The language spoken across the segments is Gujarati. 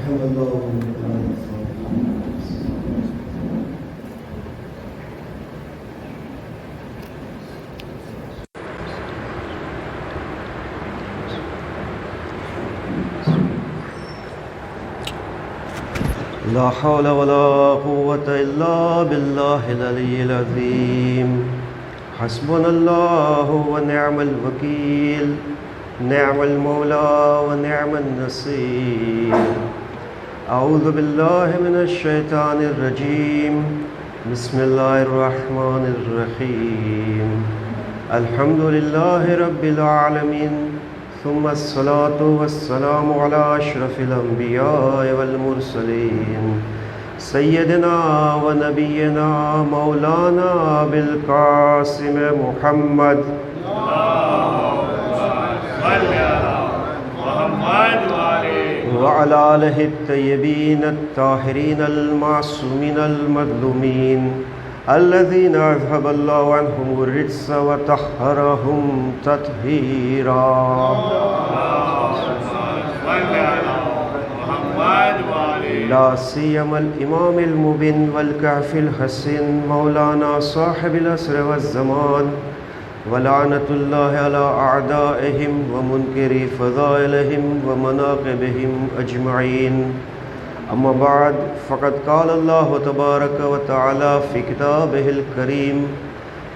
كتب الله تعالى الصالحين. لا حول ولا قوة إلا بالله العلي العظيم. حسبنا الله ونعم الوكيل، نعم المولى ونعم النصير. أعوذ بالله من الشيطان الرجيم. بسم الله الرحمن الرحيم. الحمد لله رب العالمين، ثم الصلاة والسلام على أشرف الأنبياء والمرسلين سيدنا ونبينا مولانا بالقاسم محمد وعلى آله الطيبين الطاهرين المعصومين المظلومين الذين أذهب الله عنهم الرجس وطهرهم تطهيرا. لا سيما الإمام المبين والكعف الحسن مولانا صاحب العصر والزمان، ولعنة الله على أعدائهم ومنكري فضائلهم ومناقبهم أجمعين. أما بعد، فقد قال الله تبارك وتعالى في كتابه الكريم: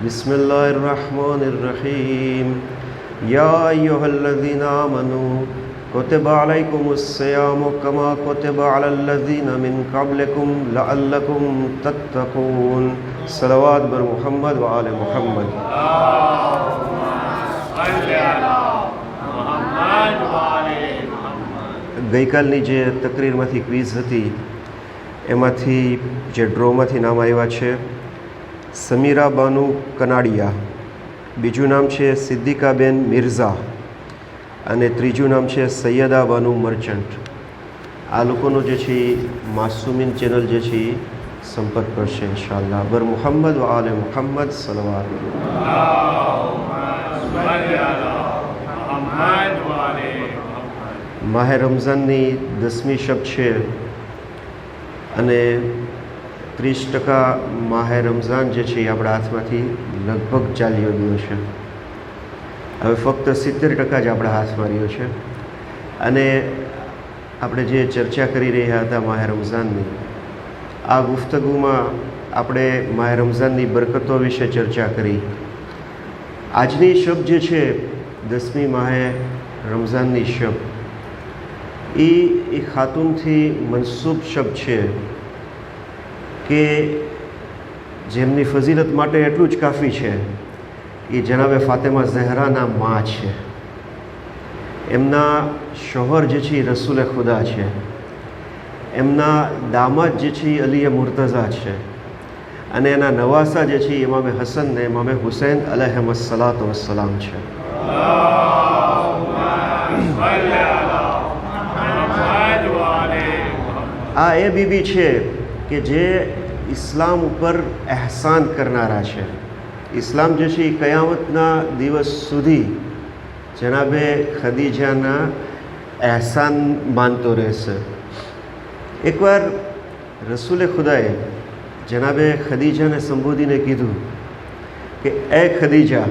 بسم الله الرحمن الرحيم. يا أيها الذين آمنوا كتب عليكم الصيام كما كتب على الذين من قبلكم لعلكم تتقون. صلوات بر محمد وآل محمد. ગઈકાલની જે તકરીરમાંથી ક્વિઝ હતી એમાંથી જે ડ્રોમાંથી નામ આવ્યા છે સમીરા બાનુ કનાડિયા, બીજું નામ છે સિદ્દિકાબેન મિર્ઝા અને ત્રીજું નામ છે સૈયદા બાનુ મર્ચન્ટ. આ લોકોનો જે છે એ માસુમીન ચેનલ જે છે એ સંપર્ક કરશે ઇન્શાઅલ્લાહ. બર મુહમ્મદ વ આલે મુહમ્મદ સલવાત. માહે રમઝાનની 10મી શબ છે અને 30% માહે રમઝાન જે છે એ આપણા હાથમાંથી લગભગ ચાલ્યો ગયો છે. હવે ફક્ત 70% જ આપણા હાથમાં રહ્યો છે. અને આપણે જે ચર્ચા કરી રહ્યા હતા માહે રમઝાનની, આ ગુફ્તગુમાં આપણે માહે રમઝાનની બરકતો વિશે ચર્ચા કરી. આજની શબ જે છે 10મી માહે રમઝાનની શબ, એ ખાતુનથી મનસૂબ શબ છે કે જેમની ફઝીલત માટે એટલું જ કાફી છે એ જનાબે ફાતેમા ઝહરાના માં છે. એમના શોહર જે છે એ રસૂલે ખુદા છે. એમના દામાદ જે છે એ અલીએ મુર્તઝા છે. અને એના નવાસા જે છે એ ઇમામે હસન ને ઇમામે હુસૈન અલૈહિમસ્સલાતુ વસ્સલામ છે. આ એ બીબી છે કે જે ઇસ્લામ ઉપર એહસાન કરનારા છે. ઇસ્લામ જે છે એ કયામતના દિવસ સુધી જનાબે ખદીજાના એહસાન માનતો રહેશે. એકવાર રસૂલે ખુદાએ જનાબે ખદીજાને સંબોધીને કીધું કે એ ખદીજા,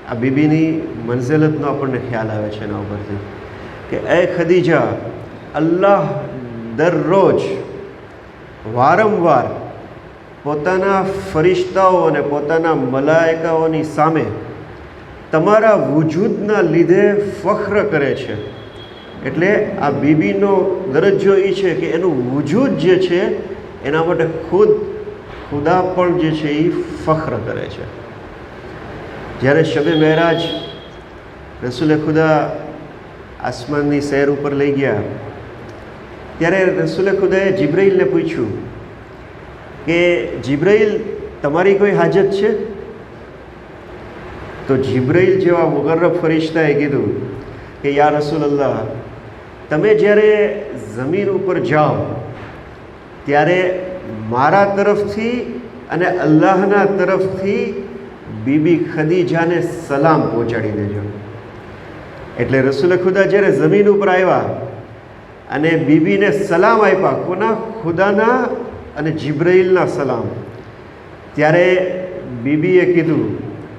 આ બીબીની મંઝિલતનો આપણને ખ્યાલ આવે છે એના ઉપરથી, કે એ ખદીજા, અલ્લાહ દરરોજ વારંવાર પોતાના ફરિશ્તાઓ અને પોતાના મલાઈકાઓની સામે તમારા વજૂદના લીધે ફખ્ર કરે છે. એટલે આ બીબીનો દરજ્જો એ છે કે એનું વજૂદ જે છે એના માટે ખુદા પણ જે છે એ ફખ્ર કરે છે. જ્યારે શબે મહેરાજ રસૂલે ખુદા આસમાનની સૈર ઉપર લઈ ગયા ત્યારે રસૂલે ખુદાએ જિબ્રાઈલને પૂછ્યું કે જિબ્રાઈલ, તમારી કોઈ હાજત છે? તો જિબ્રાઈલ જેવા મુગર્રબ ફરિશ્તાએ કીધું કે યા રસૂલલ્લાહ, તમે જ્યારે જમીન ઉપર જાઓ ત્યારે મારા તરફથી અને અલ્લાહના તરફથી બીબી ખદીજાને સલામ પહોંચાડી દેજો. એટલે રસૂલે ખુદા જ્યારે જમીન ઉપર આવ્યા અને બીબીને સલામ આપ્યા. કોના? ખુદાના અને જિબ્રાઈલના સલામ. ત્યારે બીબીએ કીધું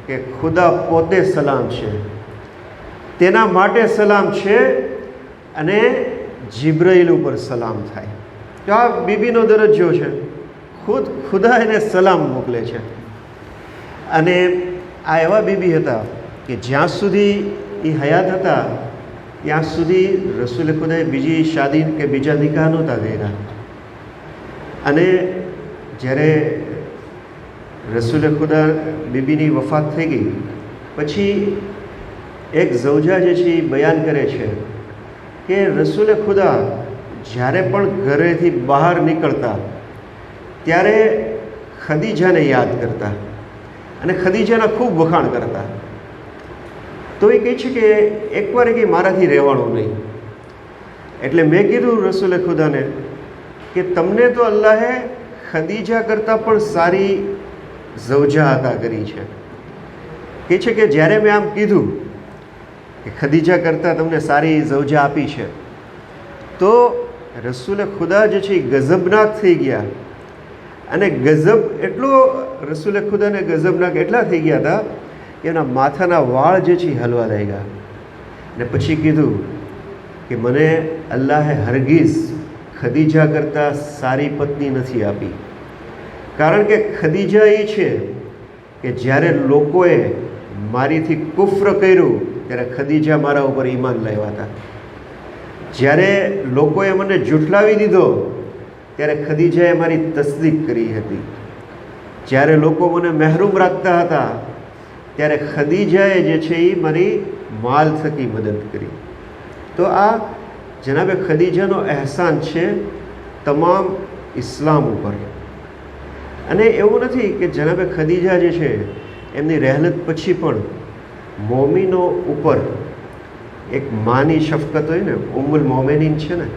કે ખુદા પોતે સલામ છે, તેના માટે સલામ છે અને જિબ્રાઈલ ઉપર સલામ થાય. તો આ બીબીનો દરજ્જો છે. ખુદા એને સલામ મોકલે છે. અને આ એવા બીબી હતા કે જ્યાં સુધી એ હયાત હતા ત્યાં સુધી રસૂલ ખુદાએ બીજી શાદી કે બીજા નિકાહ નહોતા કર્યા. અને જ્યારે રસૂલ ખુદા બીબીની વફાત થઈ ગઈ પછી એક ઝૌજા જે છે એ બયાન કરે છે કે રસૂલ ખુદા જ્યારે પણ ઘરેથી બહાર નીકળતા ત્યારે ખદીજાને યાદ કરતા અને ખદીજાના ખૂબ વખાણ કરતા. તો એ કહે છે કે એકવાર એ મારાથી રહેવાનું નહીં. એટલે મેં કીધું રસૂલ ખુદાને કે તમને તો અલ્લાહે ખદીજા કરતાં પણ સારી ઝૌજા અતા કરી છે. કહે છે કે જ્યારે મેં આમ કીધું કે ખદીજા કરતાં તમને સારી ઝૌજા આપી છે તો રસૂલ ખુદા જે છે એ ગઝબનાક થઈ ગયા. અને ગઝબ એટલો રસૂલ ખુદાને ગઝબનાક એટલા થઈ ગયા હતા કે એના માથાના વાળ જે છે એ હલવા લાગ્યા. અને પછી કીધું કે મને અલ્લાહે હરગીઝ ખદીજા કરતાં સારી પત્ની નથી આપી. કારણ કે ખદીજા એ છે કે જ્યારે લોકોએ મારીથી કુફ્ર કર્યું ત્યારે ખદીજા મારા ઉપર ઈમાન લાવ્યા હતા. જ્યારે લોકોએ મને જુઠલાવી દીધો ત્યારે ખદીજાએ મારી તસદીક કરી હતી. જ્યારે લોકો મને મહેરૂમ રાખતા હતા ત્યારે ખદીજાએ જે છે એ મારી માલ થકી મદદ કરી. તો આ જનાબે ખદીજાનો અહેસાન છે તમામ ઇસ્લામ ઉપર. અને એવું નથી કે જનાબે ખદીજા જે છે એમની રહેલત પછી પણ મોમીનો ઉપર એક માની શફકત હોય ને, ઉમ્મુલ મોમેનીન છે ને,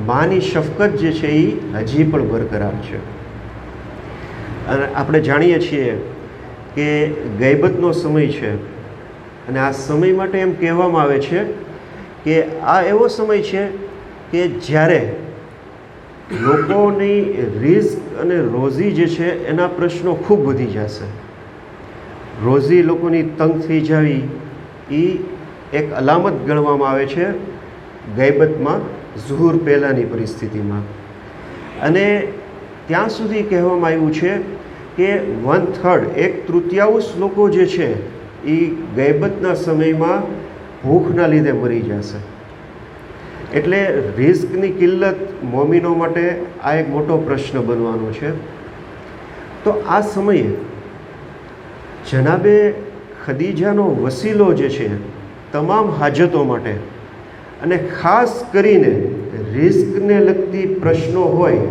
માની શફકત જે છે એ હજી પણ બરકરાર છે. અને આપણે જાણીએ છીએ કે ગૈબતનો સમય છે અને આ સમય માટે એમ કહેવામાં આવે છે કે આ એવો સમય છે કે જ્યારે લોકોની રિઝ્ક અને રોઝી જે છે એના પ્રશ્નો ખૂબ વધી જશે. રોઝી લોકોની તંગ થઈ જવી એ એક અલામત ગણવામાં આવે છે ગૈબતમાં, ઝુહુર પહેલાંની પરિસ્થિતિમાં. અને ત્યાં સુધી કહેવામાં આવ્યું છે કે 1/3 1/3 લોકો જે છે એ ગૈબતના સમયમાં ભૂખના લીધે મરી જશે. એટલે રિઝ્કની કિલ્લત મોમીનો માટે આ એક મોટો પ્રશ્ન બનવાનો છે. તો આ સમયે જનાબે ખદીજાનો વસીલો જે છે તમામ હાજતો માટે અને ખાસ કરીને રિઝ્કને લગતી પ્રશ્નો હોય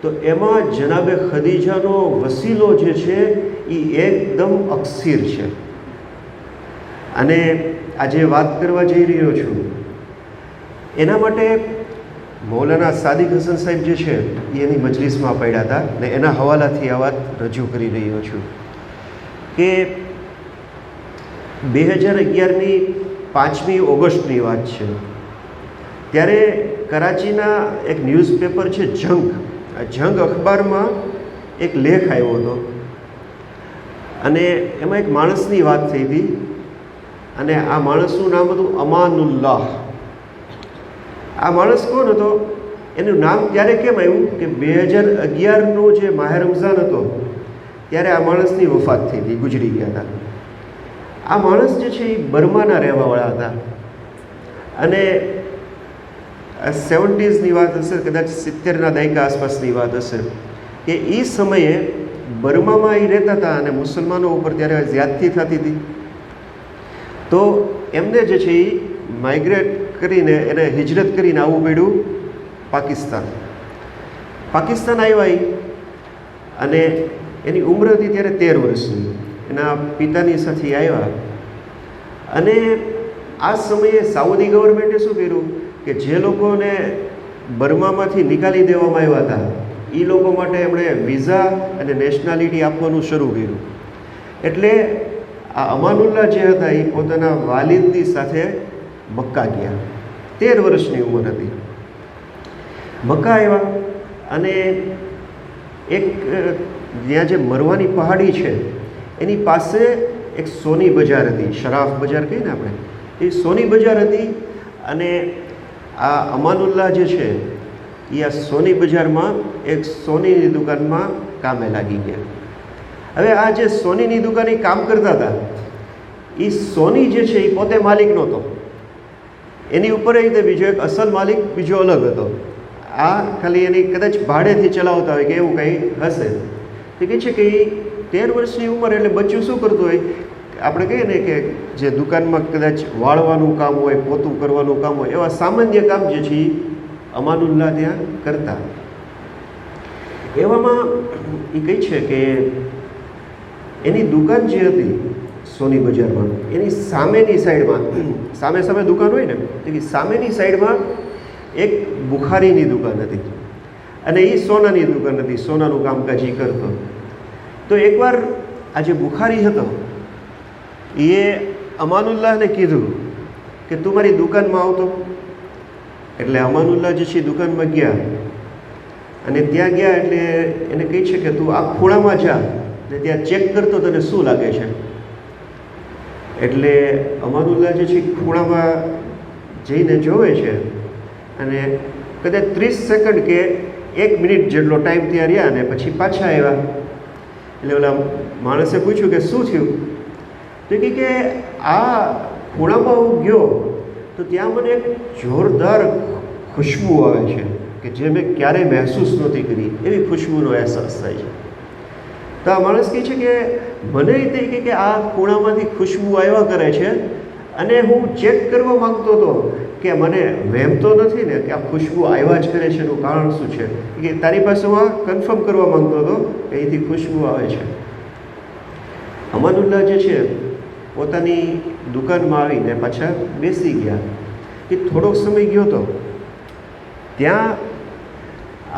તો એમાં જનાબે ખદીજાનો વસીલો જે છે એ એકદમ અક્ષીર છે. અને આજે વાત કરવા જઈ રહ્યો છું એના માટે મૌલાના સાદિક હસન સાહેબ જે છે એ એની મજલિસમાં પડ્યા હતા ને એના હવાલાથી આ વાત રજૂ કરી રહ્યો છું કે 2011ની 5મી ઓગસ્ટની વાત છે. ત્યારે કરાચીના એક ન્યૂઝપેપર છે જંગ, આ જંગ અખબારમાં એક લેખ આવ્યો હતો અને એમાં એક માણસની વાત થઈ હતી અને આ માણસનું નામ હતું અમાનુલ્લાહ. આ માણસ કોણ હતો? એનું નામ ત્યારે કેમ આવ્યું કે 2011નો જે માહે રમઝાન હતો ત્યારે આ માણસની વફાત થઈ હતી, ગુજરી ગયા હતા. આ માણસ જે છે એ બર્માના રહેવાવાળા હતા અને 70sની વાત હશે, કદાચ 70ના દાયકા આસપાસની વાત હશે કે એ સમયે બર્મામાં એ રહેતા હતા અને મુસલમાનો ઉપર ત્યારે જ્યાદતી થતી હતી. તો એમને જે છે એ માઇગ્રેટ કરીને એને હિજરત કરીને આવવું પડ્યું પાકિસ્તાન. પાકિસ્તાન આવ્યા અને એની ઉંમર હતી ત્યારે 13 વર્ષની. એના પિતાની સાથે આવ્યા અને આ સમયે સાઉદી ગવર્મેન્ટે શું કર્યું કે જે લોકોને બર્મામાંથી નીકાળી દેવામાં આવ્યા હતા એ લોકો માટે એમણે વિઝા અને નેશનાલિટી આપવાનું શરૂ કર્યું. એટલે આ અમાનુલ્લાહ જે હતા એ પોતાના વાલિદની સાથે મક્કા ગયા. 13 વર્ષની ઉંમર હતી. મક્કા આવ્યા અને એક ત્યાં જે મરવાની પહાડી છે એની પાસે એક સોની બજાર હતી, શરાફ બજાર કહીએ ને આપણે, એ સોની બજાર હતી. અને આ અમાનુલ્લાહ જે છે એ આ સોની બજારમાં એક સોનીની દુકાનમાં કામે લાગી ગયા. હવે આ જે સોનીની દુકાન એ કામ કરતા હતા, એ સોની જે છે એ પોતે માલિક નહોતો, એની ઉપર એ રીતે બીજો એક અસલ માલિક બીજો અલગ હતો. આ ખાલી એની કદાચ ભાડેથી ચલાવતા હોય કે એવું કંઈ હશે. તો કહે છે કે એ 13 વર્ષની ઉંમર, એટલે બચ્ચું શું કરતું હોય, આપણે કહીએ ને કે જે દુકાનમાં કદાચ વાળવાનું કામ હોય, પોતું કરવાનું કામ હોય, એવા સામાન્ય કામ જે છે એ અમાનુલ્લાહ ત્યાં કરતા. એવામાં એ કહે છે કે એની દુકાન જે હતી સોની બજારમાં, એની સામેની સાઈડમાં, સામે સામે દુકાન હોય ને, એ સામેની સાઈડમાં એક બુખારીની દુકાન હતી અને એ સોનાની દુકાન હતી, સોનાનું કામકાજ એ કરતો. તો એકવાર આ જે બુખારી હતો એ અમાનુલ્લાહને કીધું કે તું મારી દુકાનમાં આવતો. એટલે અમાનુલ્લાહ જે છે દુકાનમાં ગયા અને ત્યાં ગયા એટલે એને કહે છે કે તું આ ખૂણામાં જા ને ત્યાં ચેક કરતો તને શું લાગે છે. એટલે અમાનુલ્લાહ જે છે ખૂણામાં જઈને જોવે છે અને કદાચ 30 સેકન્ડ કે 1 મિનિટ જેટલો ટાઈમ ત્યાં રહ્યા અને પછી પાછા આવ્યા. એટલે ઓલા માણસે પૂછ્યું કે શું થયું. તો કે આ ખૂણામાં હું ગયો તો ત્યાં મને એક જોરદાર ખુશ્બુ આવે છે કે જે મેં ક્યારેય મહેસૂસ નહોતી કરી, એવી ખુશ્બુનો અહેસાસ થાય છે. તો આ માણસ કહે છે કે મને તે કે આ ખૂણામાંથી ખુશ્બુ આવ્યા કરે છે અને હું ચેક કરવા માંગતો હતો કે મને વહેમ તો નથી ને કે આ ખુશ્બુ આવ્યા જ કરે છે, એનું કારણ શું છે. કે તારી પાસે હું કન્ફર્મ કરવા માંગતો હતો કે અહીંથી ખુશ્બુ આવે છે. અમાનુલ્લાહ જે છે પોતાની દુકાનમાં આવીને પાછા બેસી ગયા. કે થોડોક સમય ગયો તો ત્યાં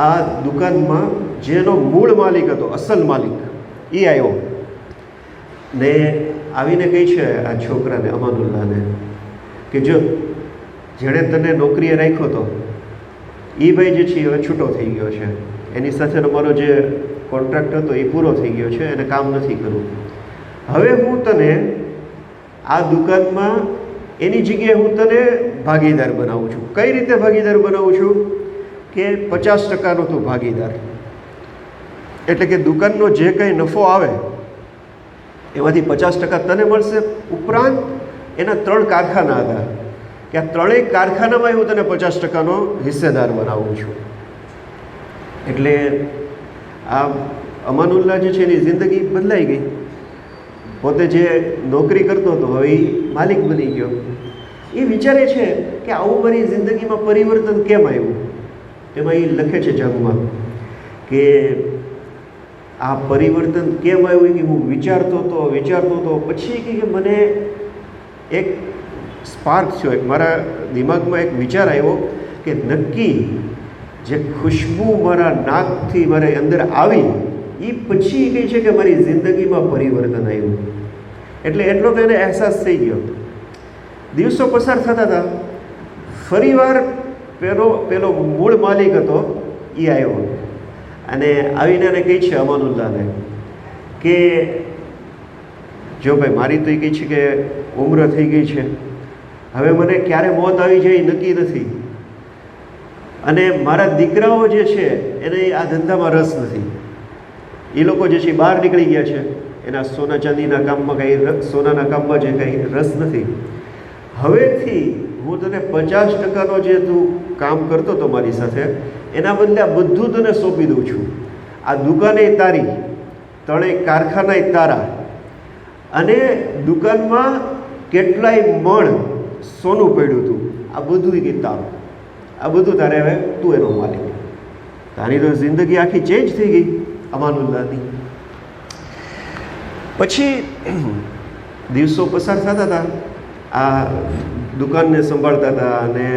આ દુકાનમાં જેનો મૂળ માલિક હતો, અસલ માલિક, એ આવ્યો ને આવીને કહે છે આ છોકરાને, અમાનુલ્લાહને, કે જો જેણે તને નોકરીએ રાખ્યો હતો એ ભાઈ જે છે હવે છૂટો થઈ ગયો છે, એની સાથેનો મારો જે કોન્ટ્રાક્ટ હતો એ પૂરો થઈ ગયો છે, એને કામ નથી કરવું. હવે હું તને આ દુકાનમાં એની જગ્યાએ હું તને ભાગીદાર બનાવું છું. કઈ રીતે ભાગીદાર બનાવું છું કે 50%નો તું ભાગીદાર. એટલે કે દુકાનનો જે કંઈ નફો આવે એમાંથી 50% તને મળશે. ઉપરાંત એના 3 કારખાના હતા કે આ 3 કારખાનામાં હું તને 50%નો હિસ્સેદાર બનાવું છું. એટલે આ અમાનુલ્લાહ જે છે એની જિંદગી બદલાઈ ગઈ. પોતે જે નોકરી કરતો હતો હવે એ માલિક બની ગયો. એ વિચારે છે કે આવું મારી જિંદગીમાં પરિવર્તન કેમ આવ્યું. તેમાં એ લખે છે જંગમાં કે આ પરિવર્તન કેમ આવ્યું કે હું વિચારતો હતો પછી કે મને એક સ્પાર્ક થયો, એક મારા દિમાગમાં એક વિચાર આવ્યો કે નક્કી જે ખુશ્બુ મારા નાકથી મારે અંદર આવી એ પછી કહે છે કે મારી જિંદગીમાં પરિવર્તન આવ્યું. એટલે એટલો તો એને અહેસાસ થઈ ગયો. દિવસો પસાર થતા હતા, ફરીવાર પેલો મૂળ માલિક હતો એ આવ્યો અને આવીને એને કહે છે અમાનુલ્લાહને કે જો ભાઈ મારી તો એ કહે છે કે ઉંમર થઈ ગઈ છે, હવે મને ક્યારે મોત આવી જાય નક્કી નથી અને મારા દીકરાઓ જે છે એને આ ધંધામાં રસ નથી. એ લોકો જે છે બહાર નીકળી ગયા છે, એના સોના ચાંદીના કામમાં કંઈ, સોનાના કામમાં જે કંઈ રસ નથી. હવેથી હું તને 50%નો જે તું કામ કરતો હતો મારી સાથે એના બદલે આ બધું તને સોંપી દઉં છું. આ દુકાને તારી, 3 કારખાનાએ તારા અને દુકાનમાં કેટલાય મણ સોનું પડ્યું હતું આ બધું કે તારું. આ બધું તારે હવે તું એનો માલિક. તારી તો જિંદગી આખી ચેન્જ થઈ ગઈ અમાનુલ્લાહની. પછી દિવસો પસાર થતા હતા, આ દુકાનને સંભાળતા હતા અને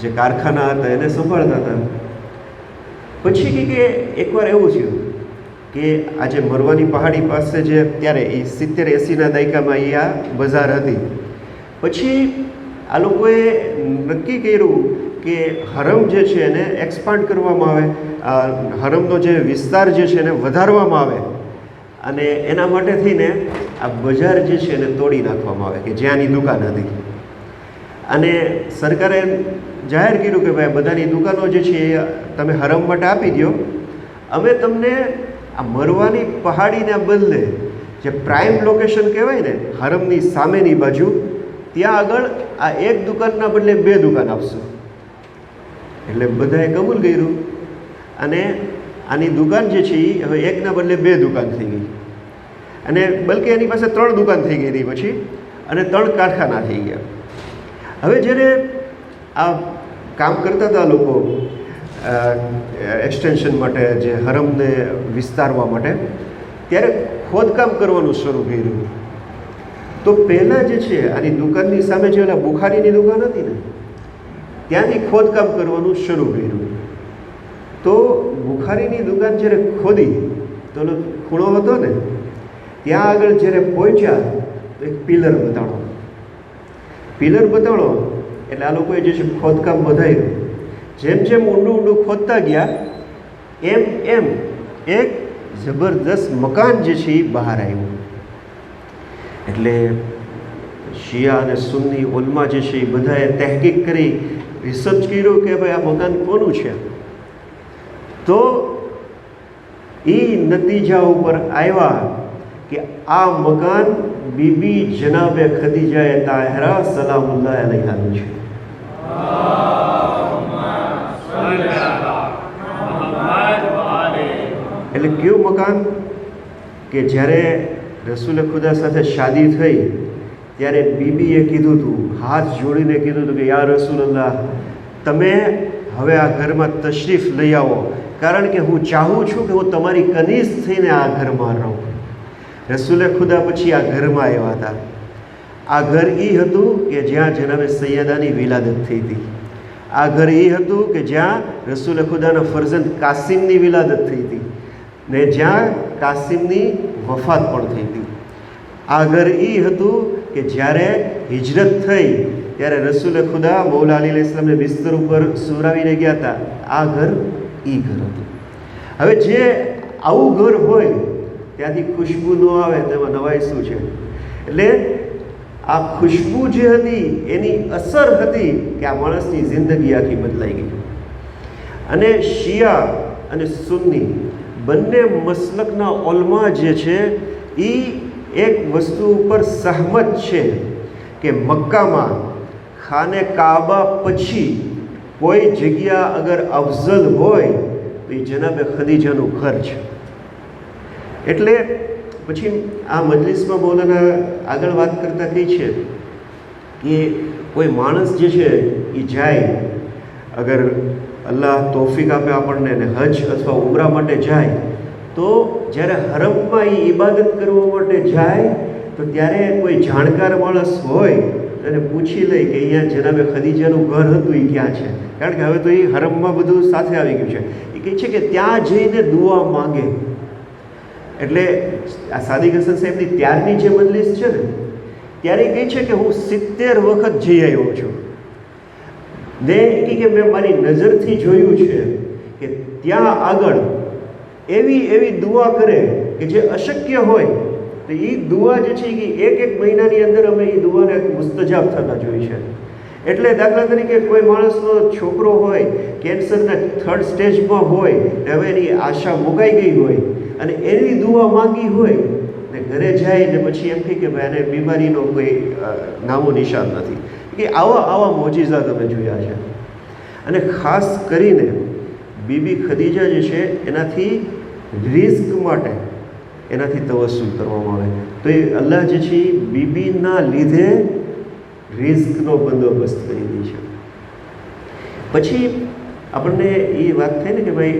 જે કારખાના હતા એને સંભાળતા હતા. પછી કે એકવાર એવું થયું કે આજે મરવાની પહાડી પાસે જે ત્યારે એ 70-80ના દાયકામાં એ આ બજાર હતી. પછી આ લોકોએ નક્કી કર્યું કે હરમ જે છે એને એક્સપાન્ડ કરવામાં આવે, હરમનો જે વિસ્તાર જે છે એને વધારવામાં આવે, અને એના માટે થઈને આ બજાર જે છે એને તોડી નાખવામાં આવે કે જ્યાંની દુકાન હતી. અને સરકારે જાહેર કર્યું કે ભાઈ બધાની દુકાનો જે છે એ તમે હરમ માટે આપી દો, અમે તમને આ મરવાની પહાડીના બદલે જે પ્રાઇમ લોકેશન કહેવાય ને હરમની સામેની બાજુ, ત્યાં આગળ આ એક દુકાનના બદલે 2 દુકાન આપશું. એટલે બધાએ કબૂલ કર્યું, અને આની દુકાન જે છે એ હવે એકના બદલે 2 દુકાન થઈ ગઈ, અને બલકે એની પાસે 3 દુકાન થઈ ગઈ હતી પછી, અને 3 કારખાના થઈ ગયા. હવે જ્યારે આ કામ કરતા હતા લોકો એક્સટેન્શન માટે, જે હરમને વિસ્તારવા માટે, ત્યારે ખોદકામ કરવાનું શરૂ કર્યું. તો પહેલાં જે છે આની દુકાનની સામે જે ઓલા બુખારીની દુકાન હતી ને, ત્યાંથી ખોદકામ કરવાનું શરૂ કર્યું. તો બુખારીની દુકાન જ્યારે ખોદી તો ઓલો ખૂણો હતો ને, ત્યાં આગળ જ્યારે પહોંચ્યા તો એક પિલર બતાડો. પિલર બતાડો એટલે આ લોકોએ જે છે ખોદકામ વધાર્યું. જેમ જેમ ઊંડું ઊંડું ખોદતા ગયા એમ એમ એક જબરદસ્ત મકાન જે છે એ બહાર આવ્યું. એટલે શિયા અને સુન્ની ઉલમા જે છે એ બધાએ તહેકીક કરી, રિસર્ચ કર્યું કે ભાઈ આ મકાન કોનું છે. તો એ નતીજા ઉપર આવ્યા કે આ મકાન બીબી જનાબે ખદીજાએ તાહિરા સલામુલ્લાહ અલૈહાનું છે. એટલે કયું મકાન કે જ્યારે રસૂલ ખુદા સાથે શાદી થઈ ત્યારે બીબીએ કીધું હતું, હાથ જોડીને કીધું હતું કે યા રસૂલલ્લાહ, તમે હવે આ ઘરમાં તશરીફ લઈ આવો, કારણ કે હું ચાહું છું કે હું તમારી કનીઝ થઈને આ ઘરમાં રહું. રસૂલે ખુદા પછી આ ઘરમાં આવ્યા હતા. આ ઘર એ હતું કે જ્યાં જનાબે સૈયદાની વિલાદત થઈ હતી. આ ઘર એ હતું કે જ્યાં રસૂલ ખુદાના ફરજંદ કાસિમની વિલાદત થઈ હતી, ને જ્યાં કાસિમની વફાત પણ થઈ હતી. આ ઘર એ હતું કે જ્યારે હિજરત થઈ ત્યારે રસૂલ ખુદા મૌલા અલી અલૈહિસ સલામને બિસ્તર ઉપર સુવરાવીને ગયા હતા. આ ઘર એ ઘર હતું. હવે જે આવું ઘર હોય ત્યાંથી ખુશ્બુ ન આવે તેમાં નવાઈ શું છે? એટલે આ ખુશ્બુ જે હતી એની અસર હતી કે આ માણસની જિંદગી આખી બદલાઈ ગઈ. અને શિયા અને સુન્ની બંને મસલકના ઉલમા જે છે એ એક વસ્તુ ઉપર સહમત છે કે મક્કામાં ખાને કાબા પછી કોઈ જગ્યા અગર અફઝલ હોય તો એ જનાબે ખદીજાનું ઘર છે. એટલે પછી આ મજલિસમાં મૌલાના આગળ વાત કરતા કહી છે કે કોઈ માણસ જે છે એ જાય, અગર અલ્લાહ તૌફીક આપે આપણને ને હજ અથવા ઉમરા માટે જાય, તો જ્યારે હરમમાં એ ઇબાદત કરવા માટે જાય તો ત્યારે કોઈ જાણકાર માણસ હોય તો એને પૂછી લે કે અહીંયા જનાબે ખદીજાનું ઘર હતું એ ક્યાં છે, કારણ કે હવે તો એ હરમમાં બધું સાથે આવી ગયું છે. એ કહે છે કે ત્યાં જઈને દુઆ માંગે. એટલે આ સાદિક હસન સાહેબની ત્યારની જે મજલિસ છે ને, ત્યારે કહે છે કે હું 70 વખત જઈ આવ્યો છું ને કે મેં મારી નજરથી જોયું છે કે ત્યાં આગળ એવી દુઆ કરે કે જે અશક્ય હોય તો એ દુઆ જે છે કે એક મહિનાની અંદર અમે એ દુઆને મુસ્તજાબ થતા જોઈ છે. એટલે દાખલા તરીકે કોઈ માણસનો છોકરો હોય કેન્સરના 3rd સ્ટેજમાં હોય ને હવે એની આશા મુકાઈ ગઈ હોય અને એની દુઆ માંગી હોય ને ઘરે જાય ને પછી એમ કહે કે ભાઈ આને બીમારીનો કોઈ નામો નિશાન નથી, કે આવા મોજીઝા તમે જોયા છે. અને ખાસ કરીને બીબી ખદીજા જે છે એનાથી રિઝ્ક માટે એનાથી તવસ્સુલ કરવામાં આવે તો એ અલ્લાહ જે છે એ બીબીના લીધે રિઝ્કનો બંદોબસ્ત કરી દે છે. પછી આપણને એ વાત થઈ ને કે ભાઈ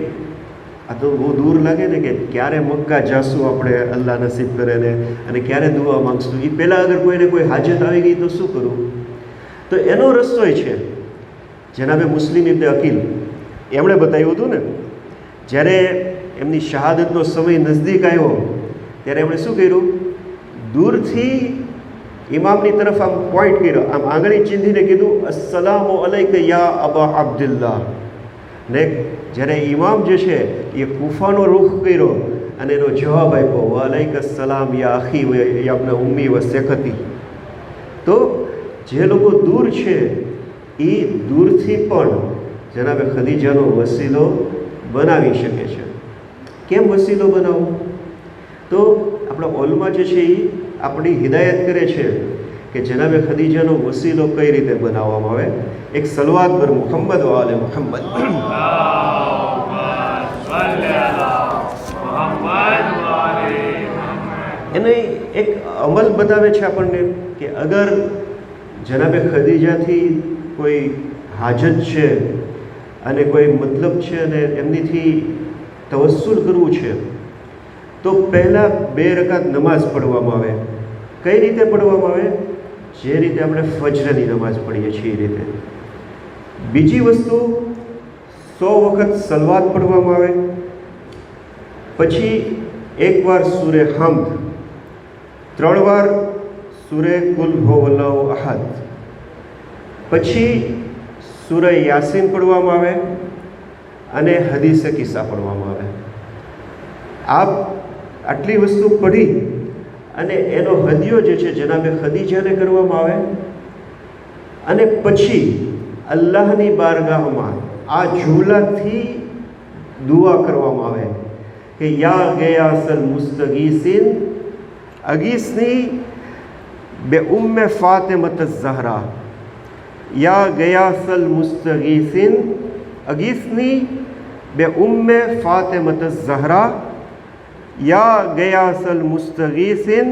આ તો બહુ દૂર લાગે ને કે ક્યારે મક્કા જાશું આપણે, અલ્લાહ નસીબ કરે ને, અને ક્યારે દુઆ માંગશું. એ પહેલાં અગર કોઈને કોઈ હાજત આવી ગઈ તો શું કરવું? તો એનો રસ્તો છે જનાબે મુસ્લિમ ઇબ્ન અકીલ એમણે બતાવ્યું હતું ને, જ્યારે એમની શહાદતનો સમય નજદીક આવ્યો ત્યારે એમણે શું કર્યું? દૂરથી ઇમામની તરફ આમ પોઈન્ટ કર્યો, આમ આંગળી ચીંધીને કીધું અસ્સલામુ અલૈકા યા અબા અબ્દુલ્લાહ. ને જ્યારે ઇમામ જે છે એ કુફાનો રૂખ કર્યો અને એનો જવાબ આપ્યો વાલૈકા સલામ યા અખી યા ઉમ્મી વ સેકતી. તો જે લોકો દૂર છે એ દૂરથી પણ જનાબે ખદીજાનો વસીલો બનાવી શકે છે. કેમ વસીલો બનાવવો? તો આપણા ઓલમાં જે છે એ આપણી હિદાયત કરે છે કે જનાબે ખદીજાનો વસીલો કઈ રીતે બનાવવામાં આવે. એક સલવાત પર મુહમ્મદ વાલે મુહમ્મદ એને એક અમલ બતાવે છે આપણને કે અગર જનાબે ખદીજાથી કોઈ હાજત છે અને કોઈ મતલબ છે અને એમનીથી તવસ્સુલ કરવું છે તો પહેલાં 2 રકાત નમાઝ પઢવામાં આવે. કઈ રીતે પઢવામાં આવે? જે રીતે આપણે ફજરની નમાઝ પઢીએ છીએ એ રીતે. બીજી વસ્તુ 100 વખત સલવાત પઢવામાં આવે. પછી 1 વાર સૂરે હમ્દ, 3 વાર સૂરે કુલ હુવલ્લાહુ અહદ, પછી સૂરે યાસીન પઢવામાં આવે અને હદીસે કિસ્સા પઢવામાં આવે. આટલી વસ્તુ પઢી અને એનો હદિયો જે છે જનાબે ખદીજાને કરવામાં આવે અને પછી અલ્લાહની બારગાહમાં આ જુમલાથી દુઆ કરવામાં આવે કે યા ગયાસલ મુસ્તગીસિન અગીસની બે ઉમ્મે ફાતિમત ઝહરા, યા ગયાસલ મુસ્તગીસિન અગીસની બે ઉમ્મે ફાતિમત ઝહરા, યા ગયાસલ મુસ્તગીસિન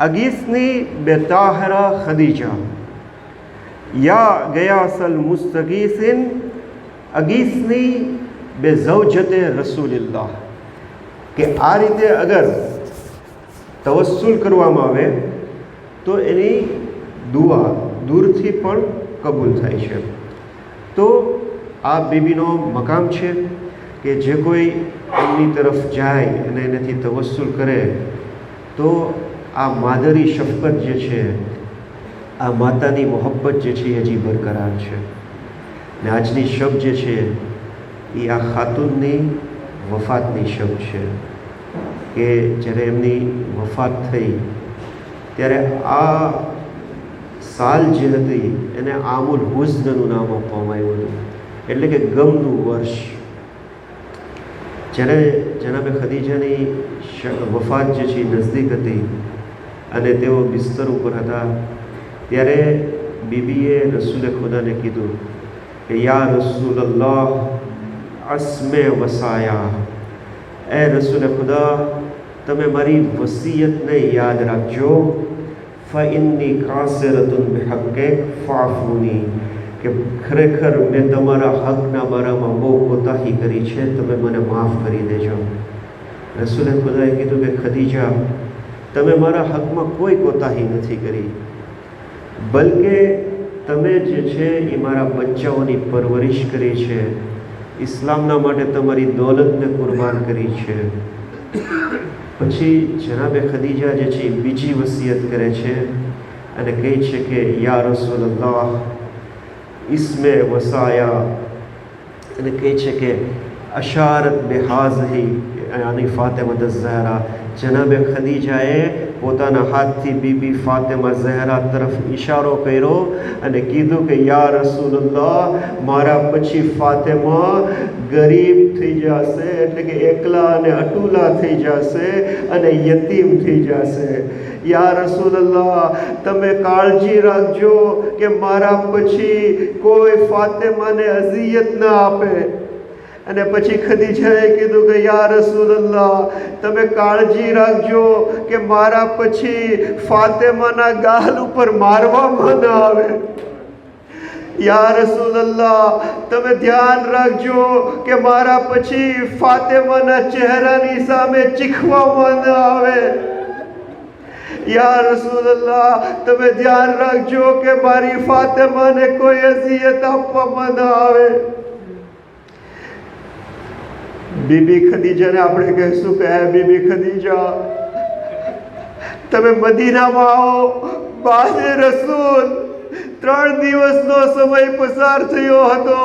અગીસની બે તાહરા ખદીજા, યા ગયાસલ મુસ્તગીસિન અગીસની બે ઝૌજતે રસૂલિલ્લાહ. કે આ રીતે અગર તવસ્સુલ કરવામાં આવે તો એની દુઆ દૂરથી પણ કબૂલ થાય છે. તો આ બીબીનો મકામ છે કે જે કોઈ એમની તરફ જાય અને એનાથી તવસ્સુલ કરે તો આ માદરી શફકત જે છે, આ માતાની મોહબ્બત જે છે એ હજી બરકરાર છે. ને આજની શબ જે છે એ આ ખાતુનની વફાતની શબ છે કે જ્યારે એમની વફાત થઈ ત્યારે આ સાલ જે હતી એને આમુલ હુઝનનું નામ આપવામાં આવ્યું હતું, એટલે કે ગમનું વર્ષ. જ્યારે જનાબે ખદીજાની વફાત જે છે નજદીક હતી અને તેઓ બિસ્તર ઉપર હતા ત્યારે બીબીએ રસૂલે ખુદાને કીધું કે યા રસૂલલ્લાહ અસ્મે વસાયા, એ રસૂલે ખુદા તમે મારી વસીયતને યાદ રાખજો. ફઇન્ની કાસિરતુન બિહક્કિક ફાફુની, કે ખરેખર મેં તમારા હકના બારામાં બહુ કોતાહી કરી છે, તમે મને માફ કરી દેજો. રસૂલે ખુદાએ કીધું કે ખદીજા તમે મારા હકમાં કોઈ કોતાહી નથી કરી, બલકે તમે જે છે એ મારા બચ્ચાઓની પરવરિશ કરી છે, ઇસ્લામના માટે તમારી દોલતને કુરબાન કરી છે. પછી જનાબે ખદીજા જે છે એ બીજી વસિયત કરે છે અને કહે છે કે યા રસૂલલ્લાહ ઇસ્મે વસાયા, અને કહે છે કે અશારત બેહાઝહી યાની ફાતિમત ઝહરા. જનાબે ખદીજાએ પોતાના હાથથી બીબી ફાતિમા ઝહરા તરફ ઇશારો કર્યો અને કીધું કે યા રસૂલલ્લાહ મારા પછી ફાતિમા ગરીબ થઈ જશે, એટલે કે એકલા અને અટુલા થઈ જશે અને યતીમ થઈ જશે. યા રસૂલલ્લાહ તમે કાળજી રાખજો કે મારા પછી કોઈ ફાતિમાને અઝિયત ન આપે. અને પછી ખદીજાએ કીધું કે યા રસૂલલ્લાહ તમે કાળજી રાખજો કે મારા પછી ફાતિમાના ગાલ ઉપર મારવામાં ન આવે. યા રસૂલલ્લાહ તમે ધ્યાન રાખજો કે મારા પછી ફાતિમાના ચહેરાની સામે ચીખવામાં ન આવે. યા રસૂલલ્લાહ તમે ધ્યાન રાખજો કે મારી ફાતિમાને કોઈ અઝિયત આપવામાં ન આવે. બીબી ખદીજાને આપણે કહીશું કે હે બીબી ખદીજા તમે મદીનામાં આવો, બાદે રસૂલ 3 દિવસનો સમય પસાર થયો હતો.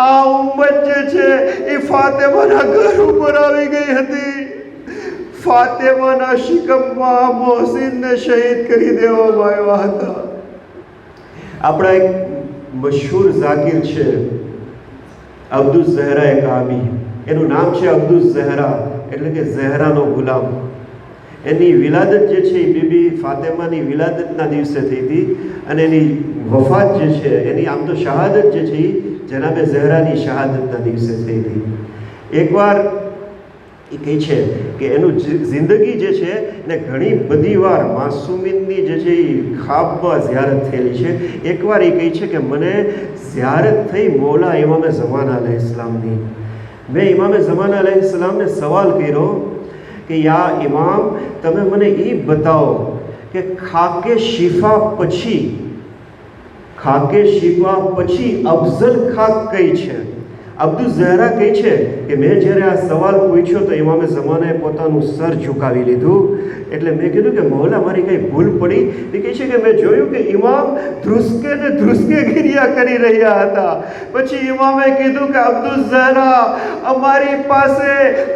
આ ઉમ્મત જે છે એ ફાતેમાના ઘર ઉપર આવી ગઈ હતી. ફાતેમાના શિકમમાં મોહસિનને શહીદ કરી દેવામાં આવ્યા હતા. આપણા એક મશહૂર ઝાકિર છે અબ્દુલ ઝહરા કાબી. એનું નામ છે અબ્દુલ ઝહરા, એટલે કે ઝહરાનો ગુલામ. એની વિલાદત જે છે એ બીબી ફાતેમાની વિલાદતના દિવસે થઈ હતી અને એની વફાત જે છે એની આમ તો શહાદત જે છે એ જનાબે ઝહરાની શહાદતના દિવસે થઈ હતી. એકવાર એ કહે છે કે એનું જિંદગી જે છે ને ઘણી બધી વાર માસુમીનની જે છે એ ખાબમાં ઝિયારત થયેલી છે. એકવાર એ કહે છે કે મને ઝિયારત થઈ મૌલા ઇમામે ઝમાના અલૈહિસ્સલામની. મેં ઇમામે ઝમાના અલૈહિસ્સલામને સવાલ કર્યો કે યા ઇમામ, તમે મને એ બતાવો કે ખાકે શિફા પછી અફઝલ ખાક કઈ છે. અબ્દુલ ઝહરા કહે છે કે મેં જ્યારે આ સવાલ પૂછ્યો તો ઇમામે ઝમાનાએ પોતાનું સર ઝુકાવી લીધું. એટલે મેં કીધું કે મૌલા મારી કંઈ ભૂલ પડી? એ કહે છે કે મેં જોયું કે ઇમામ ધ્રુસકે ગિરિયા કરી રહ્યા હતા. પછી ઇમામે કીધું કે અબ્દુલ ઝહરા, અમારી પાસે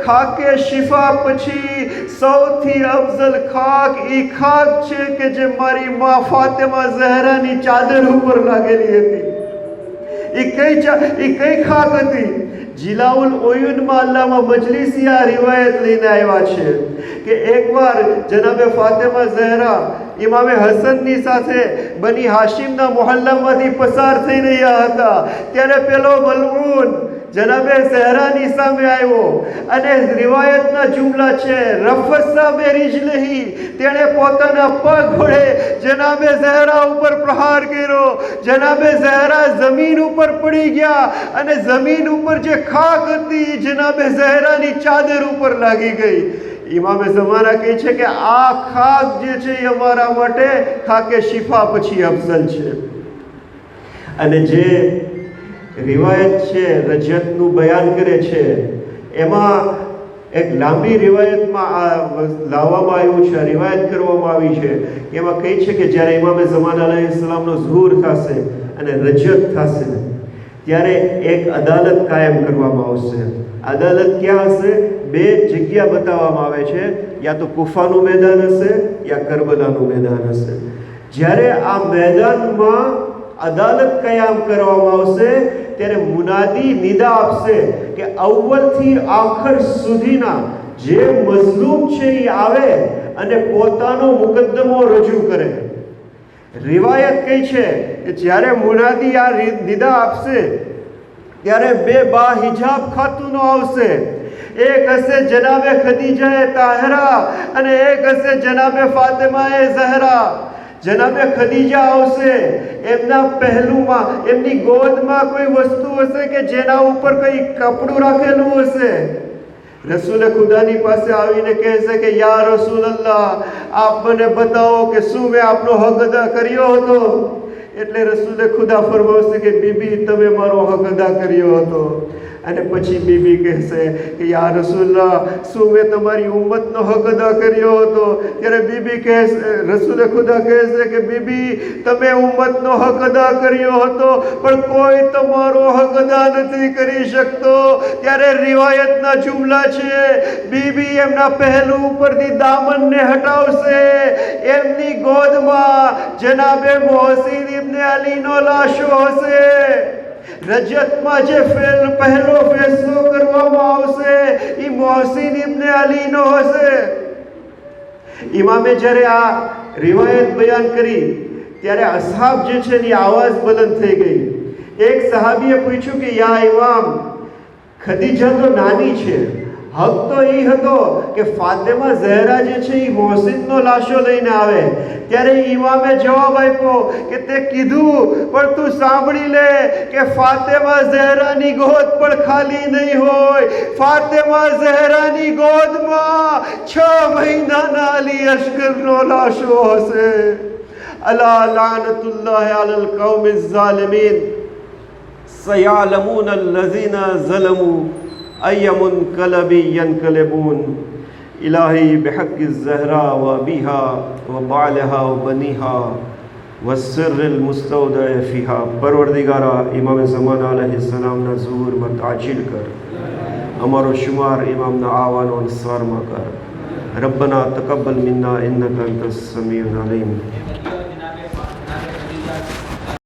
ખાકે શિફા પછી સૌથી અફઝલ ખાક એ ખાક છે કે જે મારી મા ફાતેમા ઝહરાની ચાદર ઉપર લાગેલી હતી. એ કઈ ખાક હતી? જિલાઉલ ઓયુનમાં અલ્લામા મજલિસી આ રિવાયત લઈને આવ્યા છે કે એકવાર જનાબે ફાતેમા ઝહરા ઇમામે હસનની સાથે બની હાશિમના મોહલ્લામાંથી પસાર થઈ રહ્યા હતા. ત્યારે પેલો મલઉન જનાબે ઝહરાની સામે આવ્યો અને રિવાયતના જુમલા છે રફસા બે રિજલહી, તેણે પોતાના પગ વડે જનાબે ઝહરા ઉપર પ્રહાર કર્યો. જનાબે ઝહરા જમીન ઉપર પડી ગયા અને જમીન ઉપર જે ખાક હતી જનાબે ઝહરાની ચાદર ઉપર લાગી ગઈ. ઇમામે ઝમાના કહે છે કે આ ખાક જે છે એ અમારા માટે ખાકે શિફા પછી અફઝલ છે. અને જે રિવાયત છે રજતનું બયાન કરે છે એમાં એક લાંબી રિવાયતમાં લાવવામાં આવ્યું છે, રિવાયત કરવામાં આવી છે. એમાં કહે છે કે જ્યારે ઇમામે ઝમાના અલૈહિસ્સલામનો ઝુહુર થશે અને રજત થશે ત્યારે એક અદાલત કાયમ કરવામાં આવશે. અદાલત ક્યાં હશે? 2 જગ્યા બતાવવામાં આવે છે, યા તો કુફાનું મેદાન હશે યા કરબલાનું મેદાન હશે. જ્યારે આ મેદાનમાં અદાલત કાયમ કરવામાં આવશે ત્યારે મુનાદી નિદા આપશે કે અવ્વલથી આખર સુધીના જે મઝલૂમ છે એ આવે અને પોતાનો મુકદ્દમો રજૂ કરે. રિવાયત કઈ છે કે જ્યારે મુનાદી આ નિદા આપશે ત્યારે 2 બાહિજાબ ખાતુનો આવશે. એક હશે જનાબે ખદીજા તાહિરા અને એક હશે જનાબે ફાતિમા ઝહરા. જનાબે ખદીજા આવશે, એમના પહેલુમાં એમની ગોદમાં કોઈ વસ્તુ હશે કે જેના ઉપર કંઈ કપડું રાખેલું હશે. રસૂલ ખુદાની પાસે આવીને કહેશે કે યા રસૂલલ્લાહ, આપ મને બતાવો કે શું મેં આપનો હક અદા કર્યો હતો. એટલે રસૂલ ખુદા ફરમાવશે કે બીબી તમે મારો હક અદા કર્યો હતો. અને પછી બીબી કહેશે કે યા રસૂલલ્લાહ, શું મેં તમારી ઉમ્મતનો હક અદા કર્યો હતો? ત્યારે બીબી કહેશે, રસૂલ ખુદા કહેશે કે બીબી તમે ઉમ્મતનો હક અદા કર્યો હતો પણ કોઈ તમારો હક અદા નથી કરી શકતો. ત્યારે રિવાયતના જુમલા છે બીબી એમના પહેલું ઉપરથી દામનને હટાવશે. એમની ગોદમાં જનાબે મોહસિન ઇબ્ને અલીનો લાશો હશે. રજતમાં જે પહેલો ફેસલો કરવામાં આવશે એ મોહસિન ઇબ્ને અલીનો હશે. ઇમામે જ્યારે આ રિવાયત બયાન કરી ત્યારે અસહાબ જે છે એની આવાજ બુલંદ થઈ ગઈ. એક સહાબીએ પૂછ્યું કે યા ઇમામ, ખદીજા તો નાની છે, હક તો એ હતો કે ફાતિમા ઝહરા જે છે એ મોહસિનનો લાશો લઈને આવે. ત્યારે ઇમામે જવાબ આપ્યો કે તે કીધું પણ તું સાંભળી લે કે ફાતિમા ઝહરાની ગોદ પણ ખાલી નહીં હોય. ફાતિમા ઝહરાની ગોદમાં 6 મહિનાના અલી અસ્ગરનો લાશો હશે. અલા લાનતુલ્લાહ અલલ કૌમિઝ ઝાલિમીન સયાલમૂન અલ્લઝીના ઝલમુ અયમુન કલબી યનકલબૂન. इलाही बिहक़्क़ि ज़हरा व अबीहा व बालहा व बनीहा व सिर्रिल मुस्तौदअ फ़ीहा। परवरदिगारा इमाम ज़माना अलैहिस्सलाम ना ज़ूर मत आजिल कर, अमर शुमार इमाम ना आवान व नस्वार मा कर। रब्बना तक़ब्बल मिन्ना इन्नका अंतस समीउल अलीम।